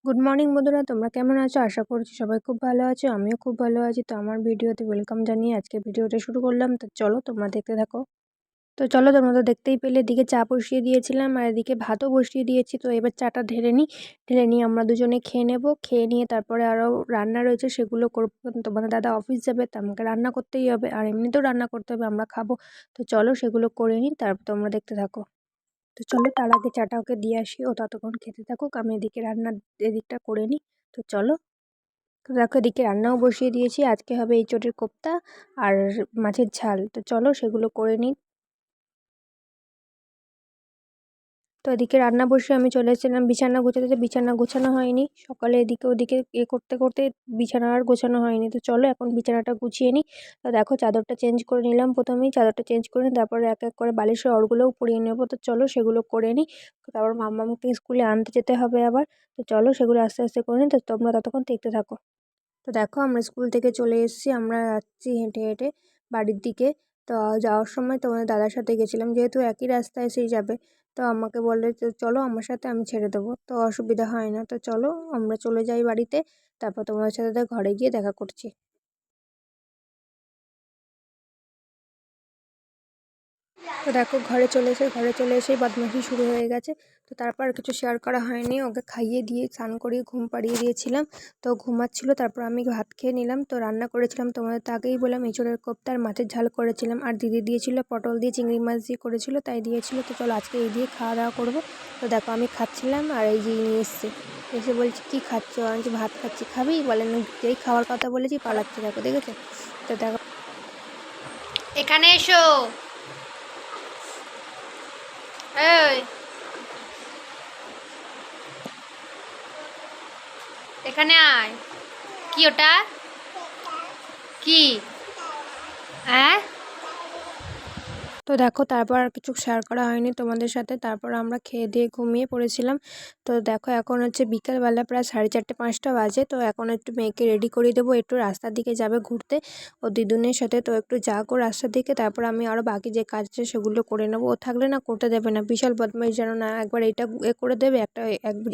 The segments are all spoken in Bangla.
গুড মর্নিং বন্ধুরা, তোমরা কেমন আছো? আশা করছি সবাই খুব ভালো আছো। আমিও খুব ভালো আছি। তো আমার ভিডিওতে ওয়েলকাম জানিয়ে আজকে ভিডিওটা শুরু করলাম। তো চলো তোমরা দেখতে থাকো। তো চলো, তোমরা তো দেখতেই পেলে, এদিকে চা বসিয়ে দিয়েছিলাম আর এদিকে ভাতও বসিয়ে দিয়েছি। তো এবার চাটা ঢেলে নিই আমরা দুজনে খেয়ে নেব। খেয়ে নিয়ে তারপরে আরও রান্না রয়েছে, সেগুলো করবো। তোমাদের দাদা অফিস যাবে, তো আমাকে রান্না করতেই হবে, আর এমনিতেও রান্না করতে হবে, আমরা খাবো। তো চলো সেগুলো করে নিই, তারপর তোমরা দেখতে থাকো। তো চলো তার আগে চাটা ওকে দিয়ে আসি, ও ততক্ষণ খেতে থাকুক, আমি এদিকে রান্নার এদিকটা করে নিই। তো চলো। তো দেখো এদিকে রান্নাও বসিয়ে দিয়েছি। আজকে হবে এঁচোড়ের কোপ্তা আর মাছের ঝাল। তো চলো সেগুলো করে নিই। তো এদিকে রান্না বসে আমি চলে এসেছিলাম বিছানা গোছাতে। বিছানা গোছানো হয়নি, সকালে এদিকে ওদিকে করতে করতে বিছানা আর গোছানো হয়নি। তো চলো এখন বিছানাটা গুছিয়ে নিই। তো দেখো চাদরটা চেঞ্জ করে নিলাম, প্রথমেই চাদরটা চেঞ্জ করে নিই, তারপরে এক এক করে বালিশের ওড়গুলোও পরিয়ে নেবো। তো চলো সেগুলো করে নিই। তারপর মাম্মামকে স্কুলে আনতে যেতে হবে আবার। তো চলো সেগুলো আস্তে আস্তে করে নিই। তো তোমরা ততক্ষণ দেখতে থাকো। তো দেখো আমরা স্কুল থেকে চলে এসেছি, আমরা যাচ্ছি হেঁটে হেঁটে বাড়ির দিকে। তো যাওয়ার সময় তোমাদের দাদার সাথে গেছিলাম, যেহেতু একই রাস্তায় সেই যাবে। তো আমাকে বলে যে চলো আমার সাথে, আমি ছেড়ে দেবো, তো অসুবিধা হয় না। তো চলো আমরা চলে যাই বাড়িতে, তারপর তোমাদের সাথে ঘরে গিয়ে দেখা করছি। তো দেখো ঘরে চলে এসেই বদমাইশি শুরু হয়ে গেছে। তো তারপর আর কিছু শেয়ার করা হয়নি, ওকে খাইয়ে দিয়ে স্নান করিয়ে ঘুম পাড়িয়ে দিয়েছিলাম। তো ঘুমাচ্ছিল, তারপর আমি ভাত খেয়ে নিলাম। তো রান্না করেছিলাম তোমাদের তো আগেই বললাম, এঁচোড়ের কোপ্তা আর মাছের ঝাল করেছিলাম, আর দিদি দিয়েছিল পটল দিয়ে চিংড়ি মাছ দিয়ে করেছিল, তাই দিয়েছিল। তো চলো আজকে এই দিয়ে খাওয়া দাওয়া করবো। তো দেখো আমি খাচ্ছিলাম আর এই যে নিয়ে এসছে, এসে বলছি কী খাচ্ছ? আমি যে ভাত খাচ্ছি। খাবি? বলেন, যেই খাওয়ার কথা বলেছি পালাচ্ছে, দেখো দেখেছো? তো দেখো এখানে এসো। এই এখানে আয়। কি ওটা? কি? হ্যাঁ? তো দেখো তারপর আর কিছু শেয়ার করা হয়নি তোমাদের সাথে। তারপর আমরা খেয়ে দিয়ে ঘুমিয়ে পড়েছিলাম। তো দেখো এখন হচ্ছে বিকালবেলা, প্রায় 4:30-5টা বাজে। তো এখন একটু মেয়েকে রেডি করে দেবো, একটু রাস্তার দিকে যাবে ঘুরতে ও দিদুনের সাথে। তো একটু যাক ও রাস্তার দিকে, তারপর আমি আরও বাকি যে কাজ আছে সেগুলো করে নেবো। ও থাকলে না করতে দেবে না, বিশাল বদমাইশ, যেন না একবার এটা করে দেবে,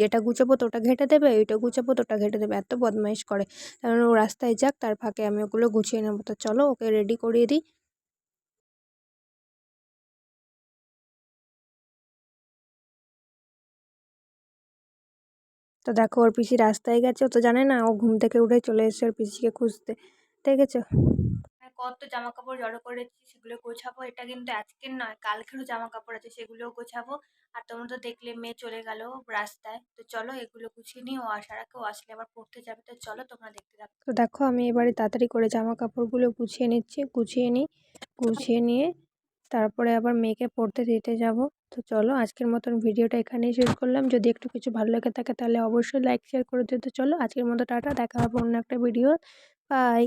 এটা গুছাবো তো ওটা ঘেঁটে দেবে, ওইটা গুছাবো তো ওটা ঘেঁটে দেবে, এত বদমাইশ করে। কারণ ও রাস্তায় যাক, তার ফাঁকে আমি ওগুলো গুছিয়ে নেবো। তো চলো ওকে রেডি করিয়ে দিই। তো দেখো ওর পিসি রাস্তায় গেছে, ও তো জানে না, ও ঘুম থেকে উঠে চলে এসেছে ওর পিসিকে খুঁজতে, দেখেছো? কত জামা কাপড় জড়ো করেছি, সেগুলো গোছাবো। এটা কিন্তু আজকের নয়, কালকেরও জামা কাপড় আছে, সেগুলোও গোছাবো। আর তোমরা তো দেখলে মেয়ে চলে গেল রাস্তায়। তো চলো এগুলো গুছিয়ে নিই, ও আসার আগে, ও আসলে আবার পড়তে যাবে। তো চলো তোমরা দেখতে থাকো। তো দেখো আমি এবারে তাড়াতাড়ি করে জামা কাপড়গুলো গুছিয়ে নিচ্ছি, গুছিয়ে নিয়ে তারপরে আবার মেয়েকে পড়তে দিতে যাব। তো চলো আজকের মতন ভিডিওটা এখানেই শেষ করলাম। যদি একটু কিছু ভালো লেগে থাকে তাহলে অবশ্যই লাইক শেয়ার করে দিতে। চলো আজকের মতো টাটা, দেখা হবে অন্য একটা ভিডিও। বাই।